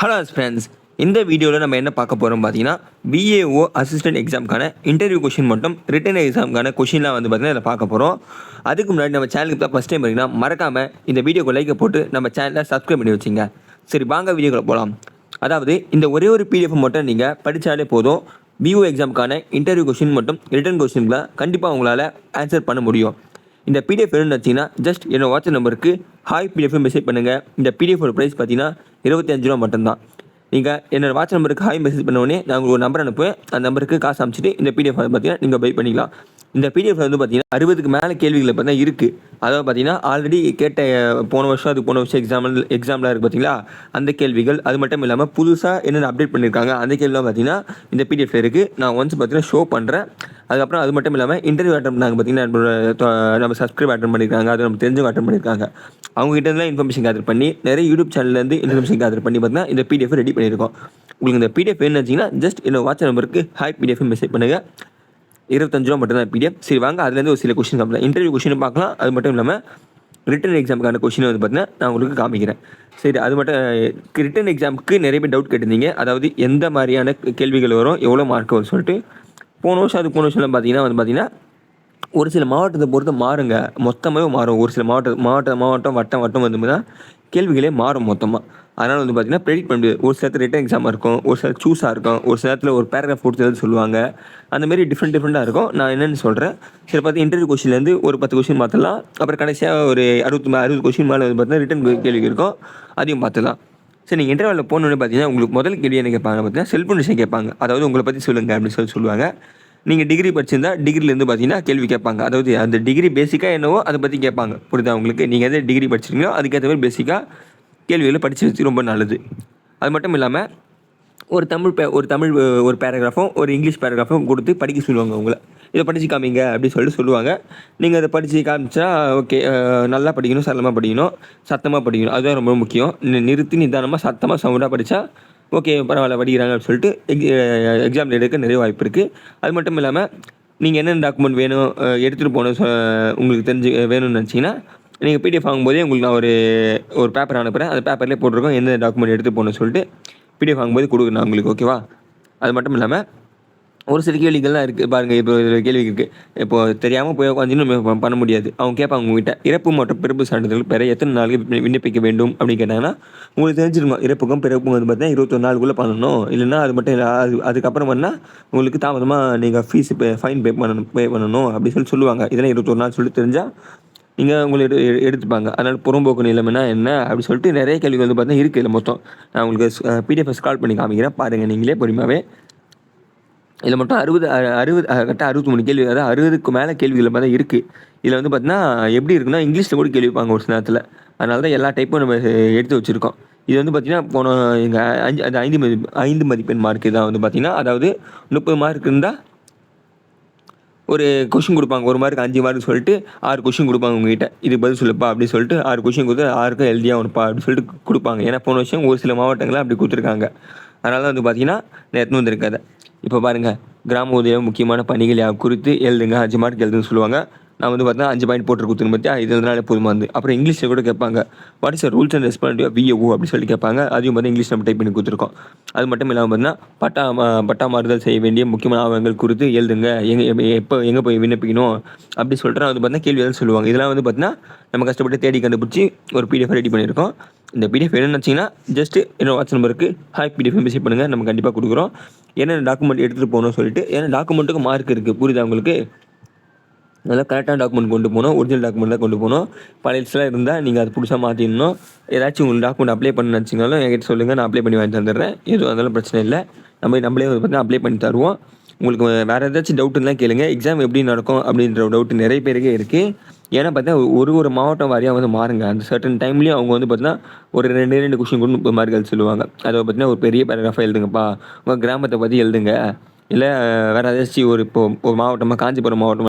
Hello friends, இந்த வீடியோவில் நம்ம என்ன பார்க்க போகிறோம் பார்த்தீங்கன்னா, விஏஓ அசிஸ்டன்ட் எக்ஸாமுக்கான இன்டர்வியூ கொஷின் மட்டும் ரிட்டன் எக்ஸாமுக்கான கொஷின்லாம் பார்த்தீங்கன்னா இதை பார்க்க போகிறோம். அதுக்கு முன்னாடி நம்ம சேனலுக்கு தான் ஃபஸ்ட் டைம் பார்த்தீங்கன்னா மறக்காமல் இந்த வீடியோக்கு லைக்கை போட்டு நம்ம சேனலை சப்ஸ்கிரைப் பண்ணி வச்சுங்க. சரி, வாங்க வீடியோக்குள்ள போகலாம். அதாவது இந்த ஒரே ஒரு பிடிஎஃப் மட்டும் நீங்கள் படித்தாலே போதும். விஓ எக்ஸாமுக்கான இன்டர்வியூ கொஷின் மட்டும் ரிட்டன் கொஷின்களை கண்டிப்பாக உங்களால் ஆன்சர் பண்ண முடியும். இந்த பிடிஎஃப் வேணும்னு வச்சிங்கன்னா ஜஸ்ட் என்னோட வாட்ஸ்அப் நம்பருக்கு ஹாய் பிடிஎஃப் மெசேஜ் பண்ணுங்கள். இந்த பிடிஎஃபோட ப்ரைஸ் பார்த்தீங்கன்னா 25 ரூபா மட்டும்தான். நீங்கள் என்னோடய வாட்ஸ்அப் நம்பருக்கு ஹாய் மெசேஜ் பண்ண உடனே நான் உங்களுக்கு ஒரு நம்பர் அனுப்புவேன். அந்த நம்பருக்கு காசு அனுப்பிச்சிட்டு இந்த பிடிஎஃப் பார்த்தீங்கன்னா நீங்கள் பை பண்ணிக்கலாம். இந்த பிடிஎஃப் பார்த்தீங்கன்னா 60க்கு மேலே கேள்விகளை பார்த்தீங்கன்னா இருக்குது. அதாவது பார்த்தீங்கன்னா ஆல்ரெடி கேட்ட போன வருஷம் எக்ஸாம்லாம் இருக்குது பார்த்தீங்களா, அந்த கேள்விகள். அது மட்டும் இல்லாமல் புதுசாக என்னென்ன அப்டேட் பண்ணியிருக்காங்க அந்த கேள்விலாம் பார்த்தீங்கன்னா இந்த பிடிஎஃப் இருக்குது. நான் ஒன்ஸ் பார்த்தீங்கன்னா ஷோ பண்ணுறேன். அதுக்கப்புறம் அது மட்டும் இல்லாமல் இன்டர்வியூ அட்டன் பண்ணாங்க பார்த்தீங்கன்னா, நம்ம சப்ஸ்கிரைப் அட்டன் பண்ணியிருக்காங்க, அது நம்ம தெரிஞ்சவங்க அட்டன் பண்ணியிருக்காங்க. அவங்ககிட்ட இன்ஃபர்மேஷன் கேதர் பண்ணி நிறைய யூடியூப் சேனல்லேருந்து இன்ஃபர்மேஷன் கேதர் பண்ணி பார்த்தீங்கன்னா இந்த பிடிஎஃப் ரெடி பண்ணியிருக்கோம். உங்களுக்கு இந்த பிடிஎஃப் வேணும்னு வச்சிங்கன்னா ஜஸ்ட் என்னோட வாட்ஸ்அப் நம்பருக்கு ஹாய் பிடிஎஃப் மெசேஜ் பண்ணுங்கள். 25 ரூபா மட்டும் தான் பிடிஎஃப். சரி, வாங்க அதுலேருந்து ஒரு சில கொஷின் பார்க்கலாம். இன்டர்வியூ கொஷின் பார்க்கலாம். அது மட்டும் இல்லாமல் ரிட்டன் எக்ஸாமுக்கான கொஷின் பார்த்தீங்கன்னா நான் உங்களுக்கு காமிக்கிறேன். சரி, அது மட்டும் ரிட்டன் எக்ஸாமுக்கு நிறைய பேர் டவுட் கேட்டிருந்தீங்க. அதாவது எந்த மாதிரியான கேள்விகள் வரும், எவ்வளோ மார்க் வரும் சொல்லிட்டு. போன வருஷம்லாம் பார்த்தீங்கன்னா ஒரு சில மாவட்டத்தை பொறுத்து மாறுங்க, மொத்தமாகவே மாறும். ஒரு சில மாவட்டம் வட்டம் கேள்விகளே மாறும் மொத்தமாக. அதனால் பார்த்தீங்கன்னா ப்ரெடிக்ட் பண்ண முடியாது. ஒரு சில நேரத்தில் ரிட்டன் எக்ஸாமாக இருக்கும், ஒரு சில சூஸாக இருக்கும், ஒரு சில நேரத்தில் ஒரு பேராகிராஃப் கொடுத்து சொல்லுவாங்க. அந்தமாரி டிஃப்ரெண்ட்டாக இருக்கும். நான் என்னென்னு சொல்கிறேன். சரி, பார்த்து இன்டர்வியூ கொஷின்லேருந்து ஒரு 10 கொஷின் பார்த்துலாம். அப்புறம் கடைசியாக ஒரு 60 கொஷின் மேலே பார்த்தீங்கன்னா ரிட்டன் கேள்வி இருக்கும், அதையும் பார்த்துலாம். சரி, நீங்கள் இன்டர்வியூவில் போனோன்னு பார்த்தீங்கன்னா உங்களுக்கு முதல் கேள்வி என்ன கேட்பாங்க பார்த்தீங்கன்னா செல்ஃப் இன்ட்ரொடக்ஷன் கேட்பாங்க. அதாவது உங்களை பற்றி சொல்லுங்கள் அப்படின்னு சொல்லுவாங்க. நீங்கள் டிகிரி படிச்சிருந்தா டிகிரிலேருந்து பார்த்தீங்கன்னா கேள்வி கேட்பாங்க. அதாவது அந்த டிகிரி பேசிக்காக என்னவோ அதை பற்றி கேட்பாங்க. புரியுதா உங்களுக்கு? நீங்கள் எதாவது டிகிரி படிச்சிருக்கீங்களோ அதுக்கேற்ற மாதிரி பேசிக்காக கேள்விகளை படித்து வச்சு ரொம்ப நல்லது. அது மட்டும் இல்லாமல் ஒரு தமிழ் ஒரு பேராகிராஃபும் ஒரு இங்கிலீஷ் பேராகிராஃபும் கொடுத்து படிக்க சொல்லுவாங்க. உங்களை இதை படித்து காமிங்க அப்படின்னு சொல்லிட்டு சொல்லுவாங்க. நீங்கள் அதை படித்து காமிச்சா ஓகே, நல்லா படிக்கணும், சரளமாக படிக்கணும், சத்தமாக படிக்கணும். அதுதான் ரொம்ப முக்கியம். நிறுத்தி நிதானமாக சத்தமாக சவுண்டாக படித்தா ஓகே, பரவாயில்ல படிக்கிறாங்க அப்படின்னு சொல்லிட்டு எக்ஸாம் எடுக்க நிறைய வாய்ப்பு இருக்குது. அது மட்டும் இல்லாமல் நீங்கள் என்னென்ன டாக்குமெண்ட் வேணும் எடுத்துகிட்டு போகணும் உங்களுக்கு தெரிஞ்சு வேணும்னு நினச்சிங்கன்னா நீங்கள் பிடிஎஃப் வாங்கும்போதே உங்களுக்கு நான் ஒரு பேப்பர் அனுப்புகிறேன். அந்த பேப்பர்லேயே போட்டிருக்கோம் எந்த டாக்குமெண்ட் எடுத்து போகணும்னு சொல்லிட்டு பிடிஎஃப் வாங்கும்போது கொடுக்குறேன் உங்களுக்கு. ஓகேவா? அது மட்டும் இல்லாமல் ஒரு சில கேள்விகள்லாம் இருக்குது பாருங்கள். இப்போ கேள்வி இருக்குது. இப்போது தெரியாமல் போய் உட்காந்துன்னு பண்ண முடியாது. அவங்க கேட்பாங்க உங்ககிட்ட இறப்பு மற்றும் பிறப்பு சான்றிதழ் பெற எத்தனை நாளுக்கு விண்ணப்பிக்க வேண்டும் அப்படின்னு கேட்டாங்கன்னா உங்களுக்கு தெரிஞ்சிருக்கும். இறப்புக்கும் பிறப்புக்கும் பார்த்தீங்கன்னா 21 நாளுக்குள்ளே பண்ணணும். இல்லைன்னா அது மட்டும் இல்லை, அதுக்கப்புறம் பண்ணால் உங்களுக்கு தாமதமாக நீங்கள் ஃபைன் பே பண்ணணும் அப்படின்னு சொல்லுவாங்க. இதெல்லாம் 21 நாள் சொல்லிட்டு தெரிஞ்சால் நீங்கள் உங்களை எடுத்துப்பாங்க. அதனால் புறம்போக்கு நிலைமைனா என்ன அப்படின்னு சொல்லிட்டு நிறைய கேள்விகள் பார்த்தீங்கன்னா இருக்குது. இல்லை மொத்தம் நான் உங்களுக்கு பிடிஎஃப் ஸ்கால் பண்ணி காமிக்கிறேன் பாருங்கள். நீங்களே பொறுமையாகவே இதில் மட்டும் 63 கேள்வி, அதாவது 60க்கு மேலே கேள்விகள் பார்த்தா இருக்குது. இதில் பார்த்தீங்கன்னா எப்படி இருக்குன்னா இங்கிலீஷில் கூட கேள்வி வைப்பாங்க ஒரு சில நேரத்தில். அதனால தான் எல்லா டைப்பும் நம்ம எடுத்து வச்சுருக்கோம். இது பார்த்தீங்கன்னா போன எங்கள் 5 மதிப்பெண் மார்க்கு தான் பார்த்தீங்கன்னா, அதாவது 30 மார்க் இருந்தால் ஒரு கொஷின் கொடுப்பாங்க. ஒரு மார்க் 5 மார்க் சொல்லிட்டு 6 கொஷின் கொடுப்பாங்க உங்ககிட்ட. இது பதில் சொல்லுப்பா அப்படின்னு சொல்லிட்டு 6 கொஷின் கொடுத்து 6க்கும் எழுதியா ஒன்றுப்பா அப்படின்னு சொல்லிட்டு கொடுப்பாங்க. ஏன்னா போன வருஷம் ஒரு சில மாவட்டங்கள்லாம் அப்படி கொடுத்துருக்காங்க. அதனால தான் பார்த்தீங்கன்னா நான் எடுத்துன்னு வந்திருக்காது. இப்போ பாருங்கள், கிராம உதயம் முக்கியமான பணிகள் குறித்து எழுதுங்க, 5 மார்க் எழுதுன்னு சொல்லுவாங்க. நான் பார்த்தீங்கன்னா 5 பாயிண்ட் போட்டு கொடுத்துன்னு பார்த்தியா, இதனால போதுமானது. அப்புறம் இங்கிலீஷில் கூட கேட்பாங்க, what is rules and responsibility of VAO அப்படின்னு சொல்லி கேட்பாங்க. அதையும் இங்கிலீஷ் நம்ம டைப் பண்ணி கொடுத்துருக்கோம். அது மட்டும் இல்லாமல் பார்த்தீங்கன்னா பட்டா மாறுதல் செய்ய வேண்டிய முக்கியமான ஆவணங்கள் குறித்து எழுதுங்க, எங்கே போய் விண்ணப்பிக்கணும் அப்படி சொல்கிறேன். பார்த்தீங்கன்னா கேள்வி எதாவது சொல்லுவாங்க. இதெல்லாம் பார்த்தீங்கன்னா நம்ம கஷ்டப்பட்டு தேடி கண்டுபிடிச்சி ஒரு பிடிஎஃப் ரெடி பண்ணியிருக்கோம். இந்த பிடிஎஃப் என்னென்னு வச்சிங்கன்னா ஜஸ்ட்டு என்னோட வாட்ஸ்அப் நம்பருக்கு ஹாய் பிடிஎஃப் மெசேஜ் பண்ணுங்கள். நம்ம கண்டிப்பாக கொடுக்குறோம். என்னென்ன டாக்குமெண்ட் எடுத்துகிட்டு போகணும்னு சொல்லிட்டு. ஏன்னா டாக்குமெண்ட்டுக்கு மார்க் இருக்குது. புரியுதா உங்களுக்கு? அதெல்லாம் கரெக்டான டாக்குமெண்ட் கொண்டு போகணும், ஒரிஜினல் டாக்குமெண்ட் தான் கொண்டு போகணும். பழையலாம் இருந்தால் நீங்கள் அது புதுசாக மாற்றிடணும். ஏதாச்சும் உங்களுக்கு டாக்குமெண்ட் அப்ளை பண்ண நினச்சிங்கனாலும் என்கிட்ட சொல்லுங்கள், நான் அப்ளை பண்ணி வாங்கி தந்துடுறேன். எதுவும் அதெல்லாம் பிரச்சனை இல்லை. நம்மளே பார்த்தீங்கன்னா அப்ளை பண்ணி தருவோம். உங்களுக்கு வேறு ஏதாச்சும் டவுட்டுலாம் கேளுங்க. எக்ஸாம் எப்படி நடக்கும் அப்படின்ற டவுட்டு நிறைய பேருக்கே இருக்குது. ஏன்னா பார்த்தீங்கன்னா ஒரு மாவட்டம் வாரியாக மாறுங்க. அந்த சர்டன் டைம்லேயும் அவங்க பார்த்தீங்கன்னா ஒரு 2 கொஷின் கூட 30 மார்க் சொல்லுவாங்க. அதை பார்த்தீங்கன்னா ஒரு பெரிய பேராகிராஃபாக எழுதுங்கப்பா, உங்கள் கிராமத்தை பற்றி எழுதுங்க. இல்லை வேறு ஏதாச்சும் இப்போ ஒரு மாவட்டமாக காஞ்சிபுரம் மாவட்டம்